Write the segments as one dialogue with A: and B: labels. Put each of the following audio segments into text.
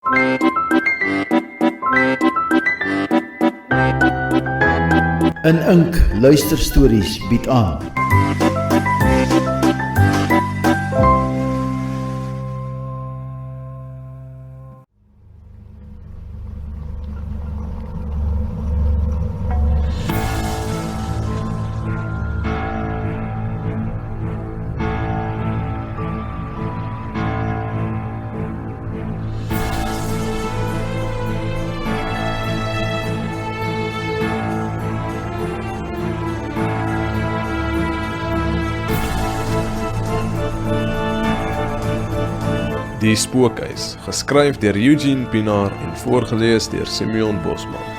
A: In Ink Luisterstories bied aan.
B: Die Spookhuis, geskryf deur Eugene Pienaar en voorgelees deur Simeon Bosman.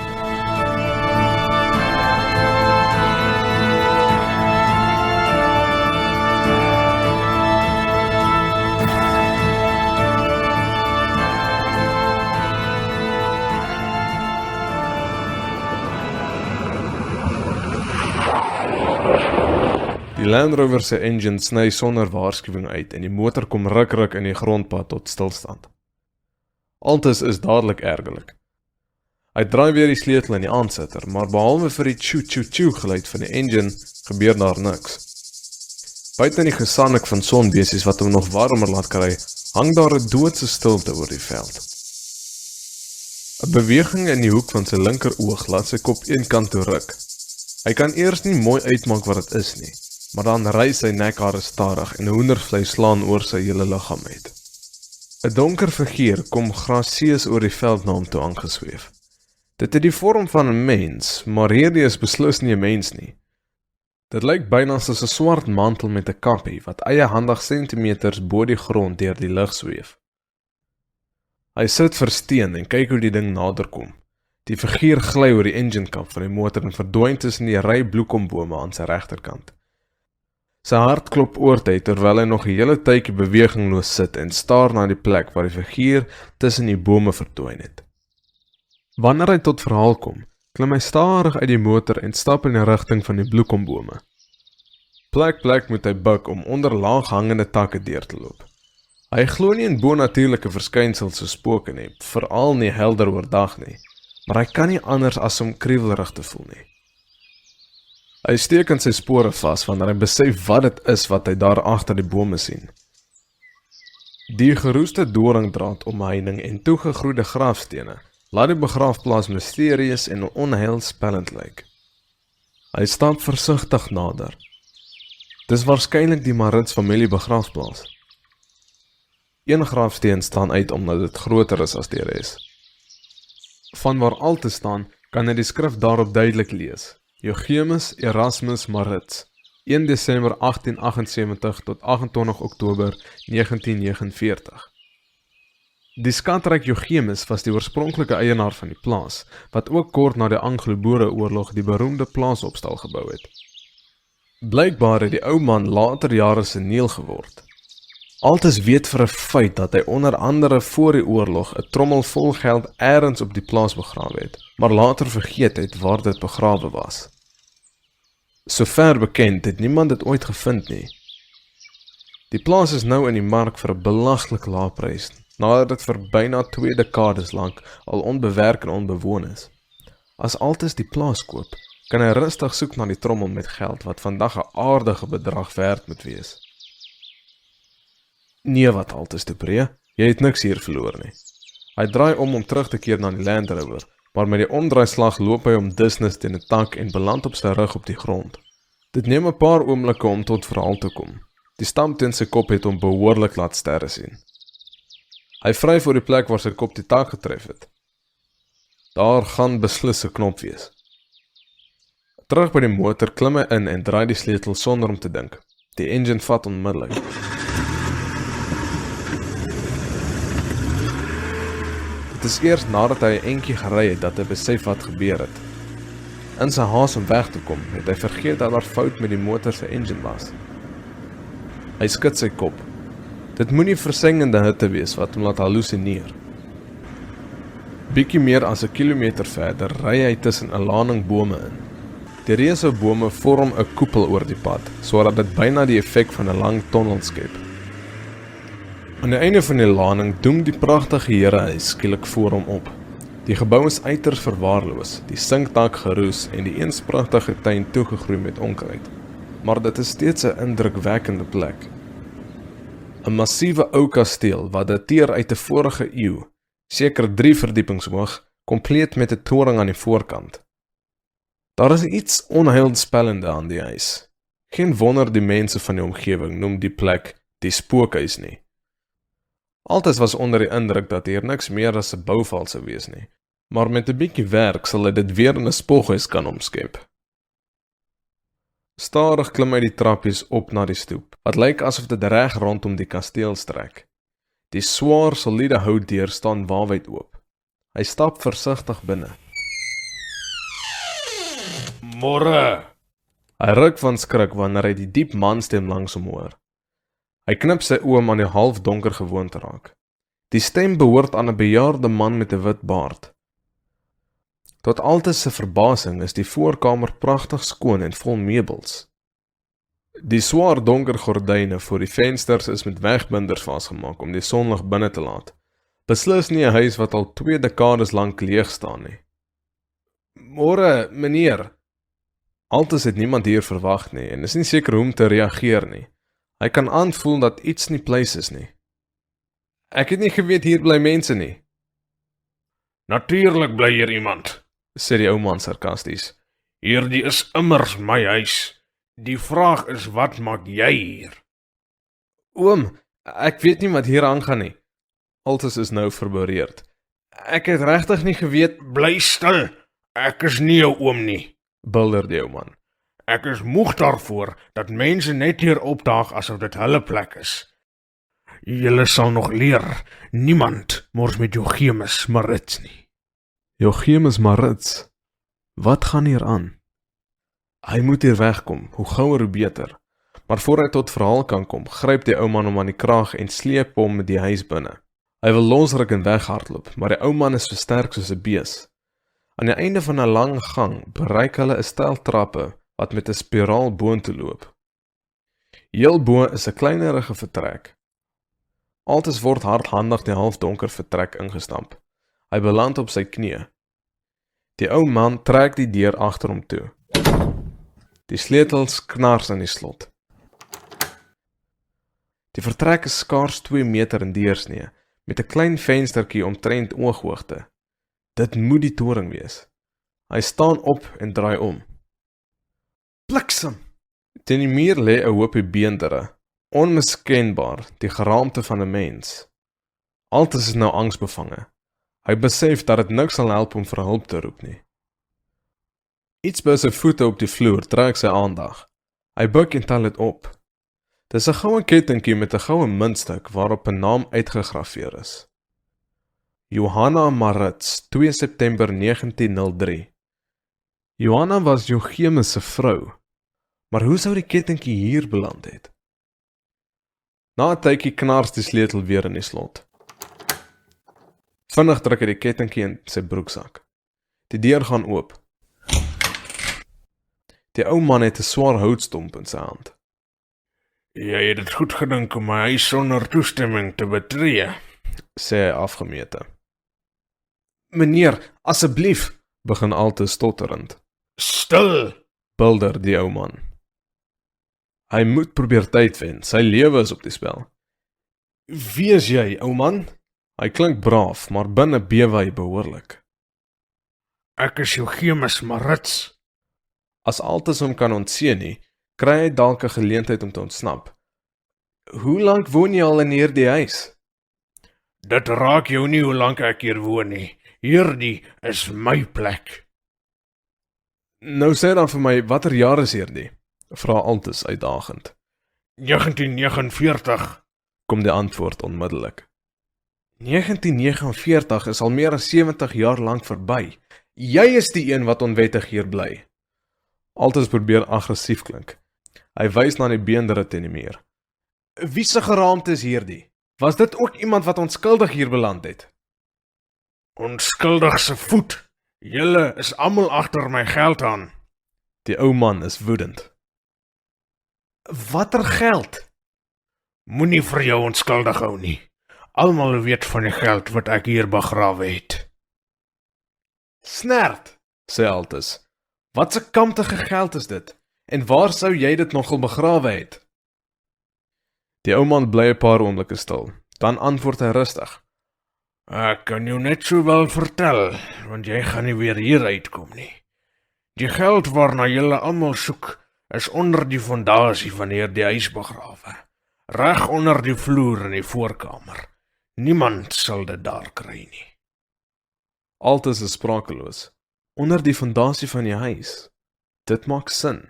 B: Die Land Rover se engine sny sonder waarskuwing uit en die motor kom ruk in die grondpad tot stilstand. Altes is dadelik ergerlik. Hy draai weer die sleutel in die aansitter, maar behalwe vir die tjoe geluid van die engine, gebeur daar niks. Buiten die gesannik van sonbesies wat hom nog warmer laat kry, hang daar 'n doodse stilte oor die veld. 'n Beweging in die hoek van sy linker oog laat sy kop een kant toe ruk. Hy kan eers nie mooi uitmaak wat dit is nie, maar dan rys sy nekhare stadig en hoendervleis slaan oor sy hele liggaam uit. 'n Donker figuur kom grasieus oor die veld na hom toe aangesweef. Dit het die vorm van 'n mens, maar hierdie is beslis nie 'n mens nie. Dit lyk byna soos 'n swart mantel met 'n kappie wat eiehandig sentimeters bo die grond deur die lug sweef. Hy sit versteen en kyk hoe die ding naderkom. Die figuur gly oor die enginekap van die motor en verdwyn tussen die ry bloekombome aan sy regterkant. Sy hart klop oortyd terwyl hy nog 'n hele tydjie bewegingloos sit en staar na die plek waar die figuur tussen die bome verdwyn het. Wanneer hy tot verhaal kom, klim hy stadig uit die motor en stap in die rigting van die bloekombome. Plek moet hy buig om onder laag hangende takke deur te loop. Hy glo nie in bonatuurlike verskynsels so spooke nie, veral nie helder oordag nie, maar hy kan nie anders as om kriewelrig te voel nie. Hy steek in sy spore vas wanneer hy besef wat dit is wat hy daar agter die bome sien. Die geroeste doringdraad omheining en toegegroeide grafstene laat die begraafplaas misterieus en onheilspellend lyk. Hy stap versigtig nader. Dis waarskynlik die Marits familie begraafplaas. Een grafsteen staan uit omdat dit groter is as die res. Van waar al te staan, kan hy die skrif daarop duidelik lees. Eugemus Erasmus Marits, 1 Desember 1878 tot 28 Oktober 1949. Die skatryk Eugemus was die oorspronklike eienaar van die plaas, wat ook kort na die Anglo-Boereoorlog die beroemde plaasopstal gebou het. Blykbaar het die ou man later jare seniel geword. Altes weet vir 'n feit dat hy onder andere voor die oorlog 'n trommel vol geld ergens op die plaas begrawe het, maar later vergeet het waar dit begrawe was. Sover bekend het niemand dit ooit gevind nie. Die plaas is nou in die mark vir 'n belaglik lae prys, nadat dit vir byna 2 dekades lank al onbewerk en onbewoon is. As Altes die plaas koop, kan hy rustig soek na die trommel met geld wat vandag 'n aardige bedrag werd moet wees. Nee wat Altes te breë, jy het niks hier verloor nie. Hy draai om terug te keer na die Land Rover, maar met die omdraaislag loop hy om dusnis teen 'n tak en beland op sy rug op die grond. Dit neem 'n paar oomblikke om tot verhaal te kom. Die stamp teen sy kop het hom behoorlik laat sterre sien. Hy vryf oor die plek waar sy kop die tak getref het. Daar gaan beslis 'n knop wees. Terug by die motor klim hy in en draai die sleutel sonder om te dink. Die engine vat onmiddellik. Dit is eers nadat hy 'n entjie gery het dat hy besef wat gebeur het. In sy haas om weg te kom, het hy vergeet dat daar fout met die motor se engine was. Hy skud sy kop. Dit moenie versengende hitte wees wat hom laat hallusineer. Bietjie meer as 'n kilometer verder ry hy tussen 'n laning bome in. Die reuse bome vorm 'n koepel oor die pad, sodat dit byna die effek van 'n lang tonnel skep. Aan die einde van die laning doem die pragtige herehuis skielik voor hom op. Die gebou is uiters verwaarloos, die sinkdak geroes en die eens pragtige tuin toegegroei met onkruid. Maar dit is steeds 'n indrukwekkende plek. 'n Massiewe ou kasteel wat dateer uit 'n vorige eeu, seker 3 verdiepings hoog, kompleet met 'n toring aan die voorkant. Daar is iets onheilspellende aan die huis. Geen wonder die mense van die omgewing noem die plek die spookhuis nie. Altes was onder die indruk dat hier niks meer as 'n bouval sou wees nie, maar met 'n bietjie werk sal hy dit weer in 'n spookhuis kan omskep. Stadig klim hy die trappies op na die stoep, wat lyk asof dit reg rondom die kasteel strek. Die swaar, soliede houtdeur staan waawyd oop. Hy stap versigtig binne.
C: Môre.
B: Hy ruk van skrik wanneer hy die diep manstem langs hom hoor. Hy knip sy oë om aan die halfdonker gewoon te raak. Die stem behoort aan 'n bejaarde man met 'n wit baard. Tot altes se verbasing is die voorkamer pragtig skoon en vol meubels. Die swaar donker gordyne voor die vensters is met wegbinders vasgemaak om die sonlig binne te laat. Beslis nie 'n huis wat al 2 dekades lank leeg staan nie. Môre, meneer. Altes het niemand hier verwag nie en is nie seker hoe om te reageer nie. Hy kan aanvoel dat iets nie pleis is nie. Ek het nie geweet hier bly mense nie,
C: Natuurlik bly hier iemand.
B: sê die ou man sarkasties.
C: Hierdie is immers my huis. Die vraag is, wat maak jy hier?
B: Oom, ek weet nie wat hier aangaan nie. Altes is nou verboureerd. Ek het regtig nie geweet,
C: Bly stil. Ek is nie jou oom nie.
B: bulder die ou man.
C: Ek is moeg daarvoor dat mense net hier opdaag asof dit hulle plek is. Julle sal nog leer. Niemand mors met Jochemus Marits nie.
B: Jochemus Marits, wat gaan hier aan? Hy moet hier wegkom, hoe gouer hoe beter. Maar voor hy tot verhaal kan kom, gryp die ou man hom aan die kraag en sleep hom met die huis binne. Hy wil losruk en weghardloop, maar die ou man is versterk soos 'n bees. Aan die einde van 'n lang gang bereik hulle 'n stel trappe wat met 'n spiraal boontoe loop. Heel bo is 'n kleinerige vertrek. Altes word hardhandig die halfdonker vertrek ingestamp. Hy beland op sy knieë. Die ou man trek die deur agter hom toe. Die sleutels knars in die slot. Die vertrek is skaars 2 meter in deursnee, met 'n klein venstertjie omtrent ooghoogte. Dit moet die toring wees. Hy staan op en draai om. Bliksem! Teen die muur lê 'n hoopie beendere, onmiskenbaar die geraamte van 'n mens. Altes is nou angsbevange. Hy besef dat dit niks sal help om vir hulp te roep nie. Iets by sy voete op die vloer trek sy aandag. Hy buig en tel dit op. Dis 'n goue kettingkie met 'n goue muntstuk waarop 'n naam uitgegraveer is. Johanna Marits, 2 September 1903. Johanna was Jochemus se vrou, maar hoe sou die kettingkie hier beland het? Na 'n tydjie knars die sleutel weer in die slot. Vinnig druk hy die kettingkie in sy broeksak. Die deur gaan oop. Die ou man het 'n swaar houtstomp in sy hand.
C: Jy het dit goed gedink om my huis sonder toestemming te betree.
B: Sê hy afgemete. Meneer, asseblief, begin Altes stotterend.
C: Stil!
B: Bulder die ou man. Hy moet probeer tyd wen, sy lewe is op die spel. Wie is jy, ou man? Hy klink braaf, maar binne bewe hy behoorlik.
C: Ek is Jochemus Marits.
B: As Altes hom kan ontseen nie, kry hy dalk 'n geleentheid om te ontsnap. Hoe lank woon jy al in hierdie huis?
C: Dit raak jou nie hoe lank ek hier woon nie. Hierdie is my plek.
B: Nou sê dan vir my, watter jaar is hierdie? Vra Altes uitdagend.
C: 1949.
B: Kom die antwoord onmiddellik. 1949 is al meer as 70 jaar lank verby. Jy is die een wat onwettig hier bly. Altes probeer aggressief klink. Hy wys na die beendere teen die muur. Wie se geraamte is hierdie? Was dit ook iemand wat onskuldig hier beland het?
C: Onskuldig se voet. Julle is almal agter my geld aan.
B: Die ou man is woedend. Watter geld?
C: Moenie vir jou onskuldig hou nie. Almal weet van die geld wat ek hier begrawe het.
B: Snert, sê Altus. Wat 'n kantige geld is dit? En waar sou jy dit nogal begrawe het? Die ou man bly 'n paar oomblikke stil. Dan antwoord hy rustig.
C: Ek kan jou net so wel vertel, want jy gaan nie weer hier uitkom nie. Die geld waarna julle almal soek, is onder die fondasie van hierdie huis begrawe. Reg onder die vloer in die voorkamer. Niemand sal dit daar kry nie.
B: Altus is sprakeloos. Onder die fondasie van die huis. Dit maak sin.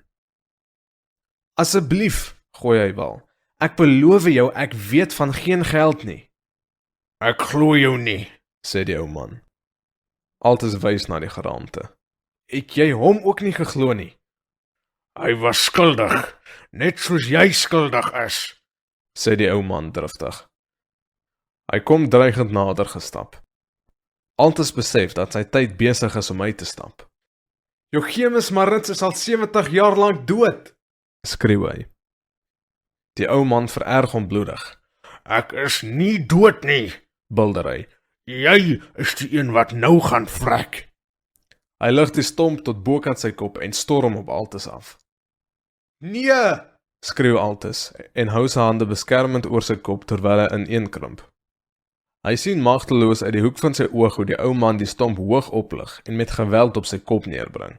B: Asseblief, gooi hy wel. Ek beloof jou, ek weet van geen geld nie.
C: Ek glo jou nie,
B: sê die ou man. Altus wys na die geraamte. Het jy hom ook nie geglo nie?
C: Hy was skuldig, net soos jy skuldig is,
B: sê die ou man driftig. Hy kom dreigend nader gestap. Altus besef dat sy tyd besig is om uit te stap. Jochemus Marits is al 70 jaar lank dood, skreeu hy. Die ou man vererg hom bloedig.
C: Ek is nie dood nie,
B: bulder hy.
C: Jy is die een wat nou gaan vrek.
B: Hy lig die stomp tot bokant sy kop en storm op Altus af. Nee, skreeu Altus en hou sy hande beskermend oor sy kop terwyl hy ineenkrimp. Hy sien magteloos uit die hoek van sy oog hoe die ou man die stomp hoog oplig en met geweld op sy kop neerbring.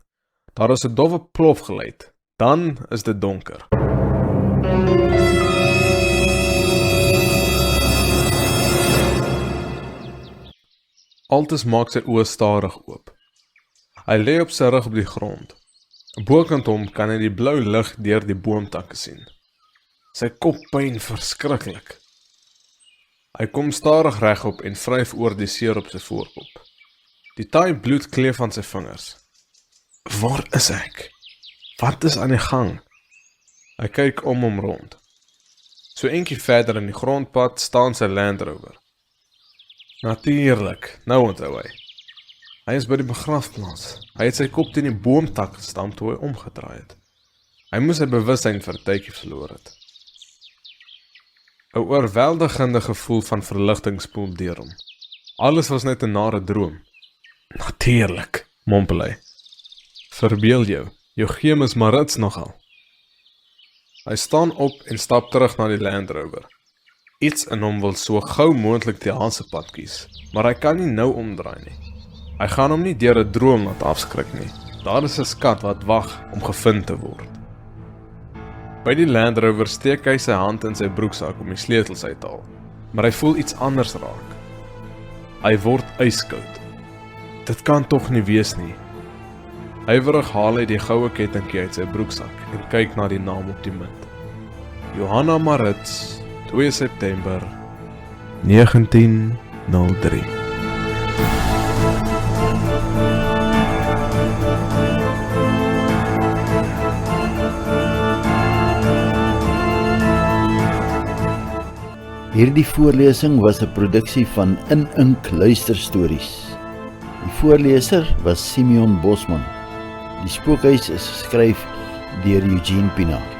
B: Daar is 'n dowwe plofgeluid. Dan is dit donker. Altus maak sy oë stadig oop. Hy lê op sy rug op die grond. Bokant hom kan hy die blou lig deur die boomtakke sien. Sy kop pyn verskriklik. Hy kom stadig regop en vryf oor die seer op sy voorkop. Die taai bloed kleef aan sy vingers. Waar is ek? Wat is aan die gang? Hy kyk om hom rond. So eentjie verder in die grondpad staan sy Land Rover. Natuurlik, nou onthou hy. Hy is by die begrafplaas. Hy het sy kop teen die boomtak gestamp toe hy omgedraai het. Hy moes sy bewussyn vir 'n tydjie verloor het. 'n oorweldigende gevoel van verligting spoel deur hom. Alles was net 'n nare droom. Natuurlik, mompel hy. Verbeel jou, Jochemus Marits nogal. Hy staan op en stap terug na die Land Rover. Iets in hom wil so gou moontlik die Hansepad kies, maar hy kan nie nou omdraai nie. Hy gaan hom nie deur 'n droom laat afskrik nie. Daar is 'n skat wat wag om gevind te word. By die Land Rover steek hy sy hand in sy broeksak om die sleutels uit te haal, maar hy voel iets anders raak. Hy word yskoud. Dit kan tog nie wees nie. Huiwerig haal hy die goue kettingkie uit sy broeksak en kyk na die naam op die munt. Johanna Marits, 2 September 1903.
A: Hierdie voorlesing was 'n produksie van In Ink Luisterstories. Die voorleser was Simeon Bosman. Die spookhuis is geskryf deur Eugene Pinaar.